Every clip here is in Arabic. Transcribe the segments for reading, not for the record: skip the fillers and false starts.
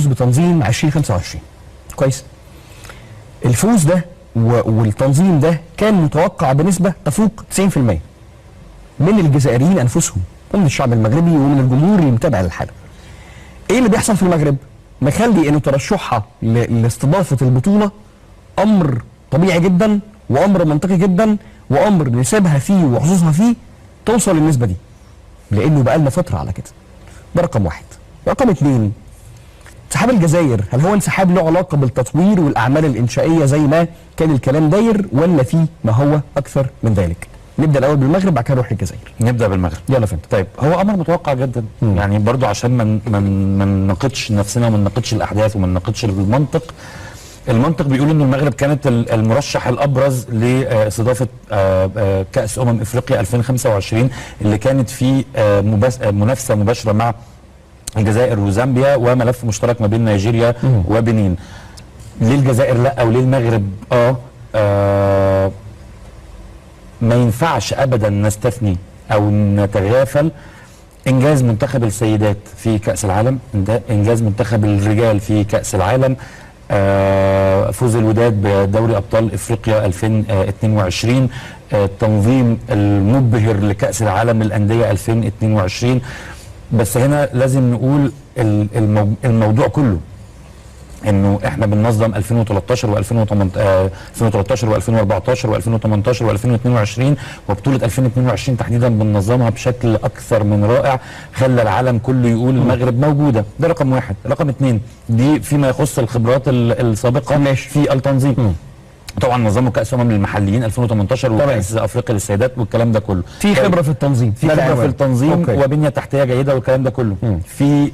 بتنظيم 2025 كويس. الفوز ده والتنظيم ده كان متوقع بنسبه تفوق 90% من الجزائريين انفسهم ومن الشعب المغربي ومن الجمهور اللي متابع للحاله. ايه اللي بيحصل في المغرب؟ مخلي انه ترشحها لاستضافه البطوله امر طبيعي جدا وامر منطقي جدا وامر نسبها فيه وحظوظها فيه توصل للنسبه دي، لانه بقى لنا فتره على كده. ده رقم واحد. رقم اتنين، انسحاب الجزائر هل هو انسحاب له علاقه بالتطوير والاعمال الانشائيه زي ما كان الكلام داير، ولا في ما هو اكثر من ذلك؟ نبدا الاول بالمغرب بعد كده نروح للجزائر. نبدا بالمغرب. يلا فهمت. طيب هو امر متوقع جدا. يعني برضو عشان ما نناقضش نفسنا وما نناقضش الاحداث وما نناقضش المنطق. المنطق بيقول ان المغرب كانت المرشح الابرز لاستضافه كاس افريقيا 2025 اللي كانت في منافسه مباشره مع الجزائر وزامبيا وملف مشترك ما بين نيجيريا وبنين. ليه الجزائر لا وليه المغرب ما ينفعش ابدا نستثني او نتغافل انجاز منتخب السيدات في كاس العالم، انجاز منتخب الرجال في كاس العالم، فوز الوداد بدوري ابطال افريقيا 2022، التنظيم المبهر لكاس العالم للانديه 2022. بس هنا لازم نقول الموضوع كله انه احنا بننظم 2013 و2014 و2014 و2018 و2022 وبطوله 2022 تحديدا بننظمها بشكل اكثر من رائع، خلى العالم كله يقول المغرب موجوده. ده رقم واحد. رقم اتنين، دي فيما يخص الخبرات السابقه في التنظيم. طبعا نظموا كاس للمحليين 2018 وكاس افريقيا للسيدات والكلام ده كله. في خبره في التنظيم، في خبره في التنظيم وبنيه تحتيه جيده والكلام ده كله. في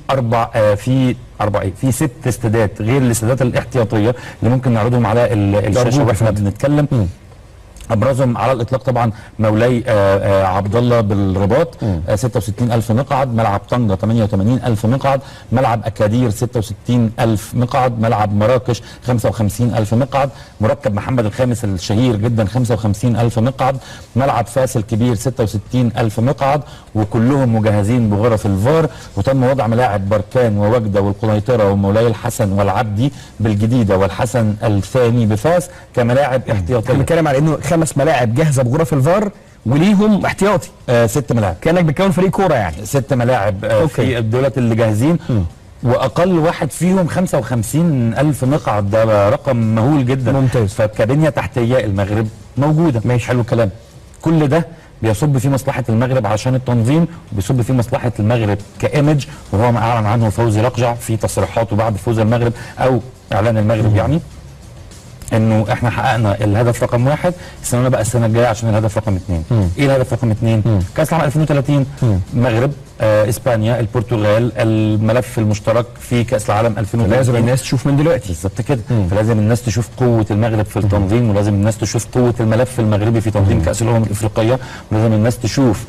في 6 استادات غير الاستادات الاحتياطيه اللي ممكن نعرضهم على الشاشه واحنا بنتكلم. ابرزهم على الاطلاق طبعا مولاي عبد الله بالرباط 66000 مقعد، ملعب طنجه 88000 مقعد، ملعب اكادير 66000 مقعد، ملعب مراكش 55000 مقعد، مركب محمد الخامس الشهير جدا 55000 مقعد، ملعب فاس الكبير 66000 مقعد، وكلهم مجهزين بغرف الفار. وتم وضع ملاعب بركان ووجده والقنيطره ومولاي الحسن والعبدي بالجديده والحسن الثاني بفاس كملاعب احتياطيه. بنتكلم على انه 5 ملاعب جاهزه بغرف الفار وليهم احتياطي 6 ملاعب، كانك بتكون فريق كوره يعني. 6 ملاعب في الدولات اللي جاهزين. واقل واحد فيهم 55000 مقعد، ده رقم مهول جدا. ممتاز. فكبنيه تحتيه المغرب موجوده. ماشي، حلو الكلام. كل ده بيصب في مصلحه المغرب عشان التنظيم، وبيصب في مصلحه المغرب كايمج، وهو ما اعلن عنه فوزي لقجع في تصريحاته بعد فوز المغرب او اعلان المغرب يعني انه احنا حققنا الهدف رقم 1، استنونا بقى السنه الجايه عشان الهدف رقم 2. ايه الهدف رقم 2؟ كاس العالم 2030 المغرب، اسبانيا، البرتغال، الملف المشترك في كاس العالم 2030. لازم الناس تشوف من دلوقتي. بالظبط كده. فلازم الناس تشوف قوه المغرب في التنظيم، ولازم الناس تشوف قوه الملف المغربي في تنظيم كاس الافريقيه، ولازم الناس تشوف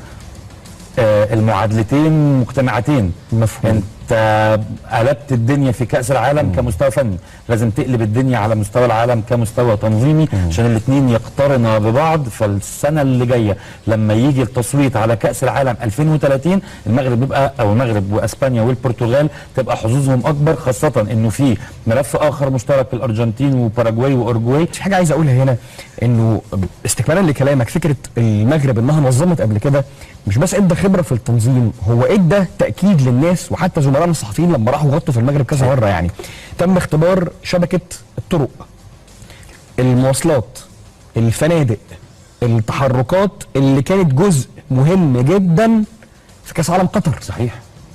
المعادلتين مجتمعتين. مفهوم. انت قلبت الدنيا في كأس العالم كمستوى فني، لازم تقلب الدنيا على مستوى العالم كمستوى تنظيمي عشان الاثنين يقترنا ببعض. فالسنة اللي جاية لما يجي التصويت على كأس العالم 2030 المغرب يبقى، او المغرب واسبانيا والبرتغال تبقى حظوظهم اكبر، خاصة انه في ملف اخر مشترك الارجنتين وباراجواي واورجواي. في حاجة عايز اقولها هنا، انه استكمالا لكلامك، فكرة المغرب انها نظمت قبل كده مش بس ادى خبرة في التنظيم، هو ادى تأكيد للناس وحتى زملائنا الصحفيين لما راحوا غطوا في المغرب كذا مرة يعني. تم اختبار شبكة الطرق، المواصلات، الفنادق، التحركات اللي كانت جزء مهم جدا في كاس عالم قطر. صحيح.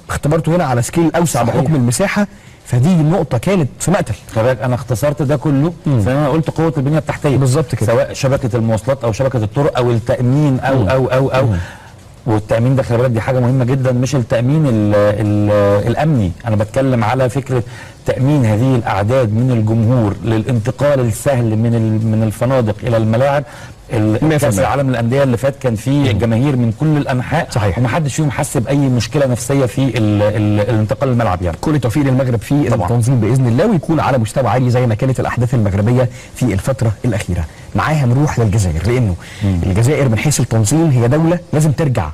اختبرته هنا على سكيل اوسع بحكم المساحة، فدي النقطة كانت في مقتل. خلي انا اختصرت ده كله فانا قلت قوة البنية التحتية بالظبط كده، سواء شبكة المواصلات او شبكة الطرق او التأمين او والتأمين ده خلي بالك دي حاجة مهمة جدا، مش التأمين الأمني. أنا بتكلم على فكرة تأمين هذه الأعداد من الجمهور للانتقال السهل من الفنادق إلى الملاعب. كأس العالم للأندية اللي فات كان فيه جماهير من كل الأنحاء. صحيح. ومحدش فيهم حس بأي مشكلة نفسية في الانتقال للملعب يعني. كل التوفيق للمغرب في طبعا التنظيم بإذن الله، ويكون على مستوى عالي زي ما كانت الأحداث المغربية في الفترة الأخيرة. معاها نروح للجزائر، لأنه الجزائر من حيث التنظيم هي دولة لازم ترجع.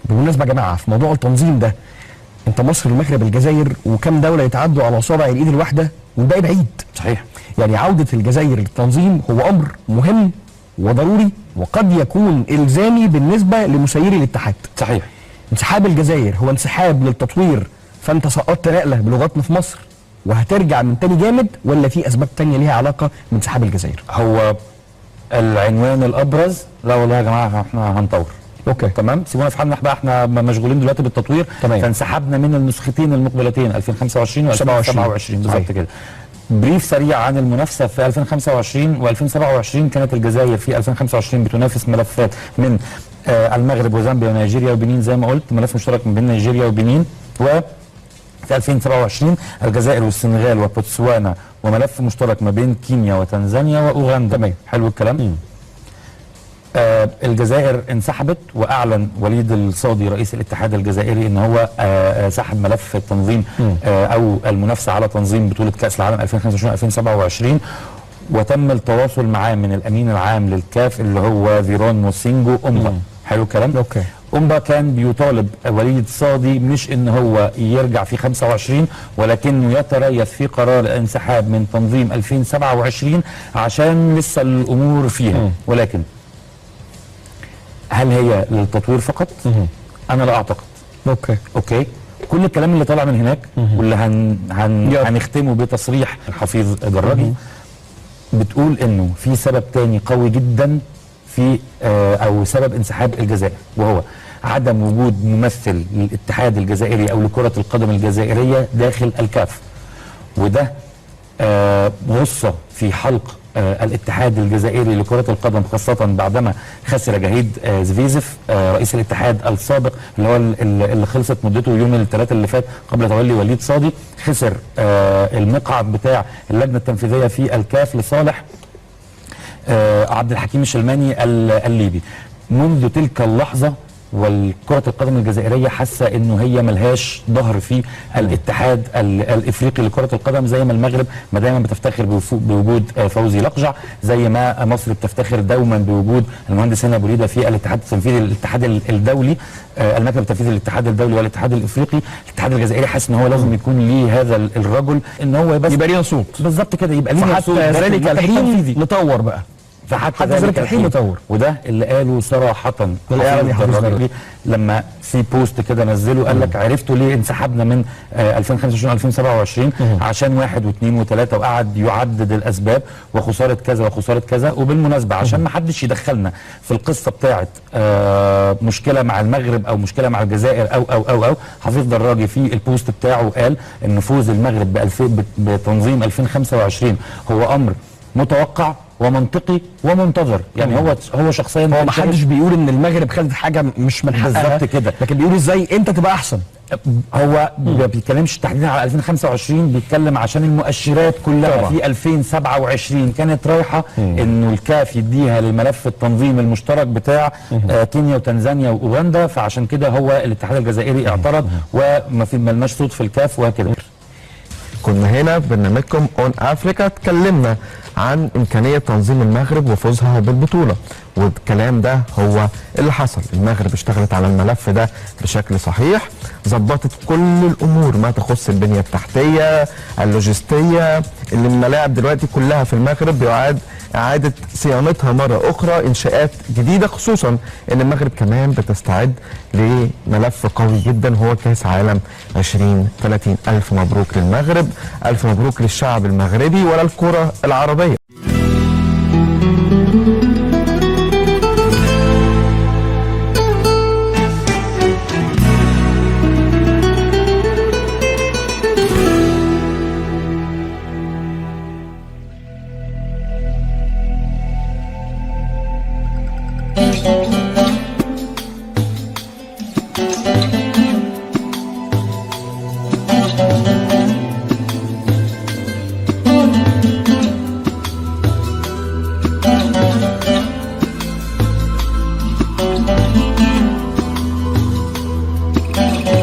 بالمناسبة يا جماعة في موضوع التنظيم ده، انت مصر المغرب الجزائر وكم دوله يتعدوا على اصابع الايد الواحده والباقي بعيد. صحيح. يعني عوده الجزائر للتنظيم هو امر مهم وضروري وقد يكون الزامي بالنسبه لمسيري الاتحاد. صحيح. انسحاب الجزائر هو انسحاب للتطوير، فانت سقطت نقله بلغتنا في مصر وهترجع من تاني جامد، ولا في اسباب تانية ليها علاقه بانسحاب الجزائر؟ هو العنوان الابرز لا والله يا جماعه احنا هنطور. اوكي تمام، سيبونا في حالنا بقى، احنا مشغولين دلوقتي بالتطوير. تمام. فانسحبنا من النسختين المقبلتين 2025 و2027 بالظبط كده. بريف سريع عن المنافسه في 2025 و2027. كانت الجزائر في 2025 بتنافس ملفات من المغرب وزامبيا ونيجيريا وبنين، زي ما قلت ملف مشترك من بين نيجيريا وبنين. وفي 2027 الجزائر والسنغال وبوتسوانا، وملف مشترك ما بين كينيا وتنزانيا واوغندا. تمام. حلو الكلام. الجزائر انسحبت، واعلن وليد الصادي رئيس الاتحاد الجزائري ان هو سحب ملف التنظيم او المنافسه على تنظيم بطوله كاس العالم 2025 2027، وتم التواصل معاه من الامين العام للكاف اللي هو فيرون موسينجو اومبا. حلو الكلام. اوكي. اومبا كان بيطالب وليد صادي مش ان هو يرجع في 25، ولكنه يتريث في قرار الانسحاب من تنظيم 2027 عشان لسه الامور فيها. ولكن هل هي للتطوير فقط؟ انا لا اعتقد. اوكي. كل الكلام اللي طالع من هناك واللي هنختمه بتصريح الحفيظ دراجي بتقول انه في سبب تاني قوي جدا في او سبب انسحاب الجزائر، وهو عدم وجود ممثل للاتحاد الجزائري او لكرة القدم الجزائرية داخل الكاف. وده غصة في حلق الاتحاد الجزائري لكرة القدم، خاصة بعدما خسر جهيد زفيزف رئيس الاتحاد السابق اللي هو اللي خلصت مدته يوم الثلاثاء اللي فات قبل تولي وليد صادي. خسر المقعد بتاع اللجنة التنفيذية في الكاف لصالح عبد الحكيم الشلماني الليبي. منذ تلك اللحظة والكرة القدم الجزائرية حاسة انه هي ملهاش ظهر في الاتحاد الافريقي لكرة القدم، زي ما المغرب ما دايما بتفتخر بوجود فوزي لقجع، زي ما مصر بتفتخر دوما بوجود المهندس هاني ابو ريده في الاتحاد التنفيذي للاتحاد الدولي، المكتب التنفيذي للاتحاد الدولي والاتحاد الافريقي. الاتحاد الجزائري حاسس ان هو لازم يكون ليه هذا الرجل، ان هو بس يبقى ليه صوت. بالظبط كده، يبقى ليه صوت. فحتى ذلك الحين نطور بقى، فحتى ذلك الحين نطور. وده اللي قاله صراحة لما في بوست كده نزله، قال لك عرفتوا ليه انسحبنا من 2025 2027 عشان 1 و2 و3، وقعد يعدد الاسباب وخساره كذا وخساره كذا. وبالمناسبه عشان ما حدش يدخلنا في القصه بتاعه مشكله مع المغرب او مشكله مع الجزائر او حفيظ دراجي في البوست بتاعه قال ان فوز المغرب بتنظيم 2025 هو امر متوقع ومنطقي ومنتظر. يعني هو شخصيا هو ما حدش بيقول ان المغرب خدت حاجه مش من حقها بالظبط كده، لكن بيقول ازاي انت تبقى احسن. هو ما بيتكلمش تحديدا على 2025، بيتكلم عشان المؤشرات كلها طبعا. في 2027 كانت رايحه انه الكاف يديها لملف التنظيم المشترك بتاع كينيا وتنزانيا واوغندا، فعشان كده هو الاتحاد الجزائري اعترض وما في ملناش صوت في الكاف وهكذا. كنا هنا في برنامجكم اون افريكا اتكلمنا عن امكانيه تنظيم المغرب وفوزها بالبطوله، والكلام ده هو اللي حصل. المغرب اشتغلت على الملف ده بشكل صحيح، ظبطت كل الامور ما تخص البنيه التحتيه اللوجستيه، اللي الملاعب دلوقتي كلها في المغرب بيعاد اعاده صيانتها مره اخرى، انشاءات جديده، خصوصا ان المغرب كمان بتستعد لملف قوي جدا هو كاس عالم 2030. الف مبروك للمغرب، الف مبروك للشعب المغربي وللكره العربيه. Thank you.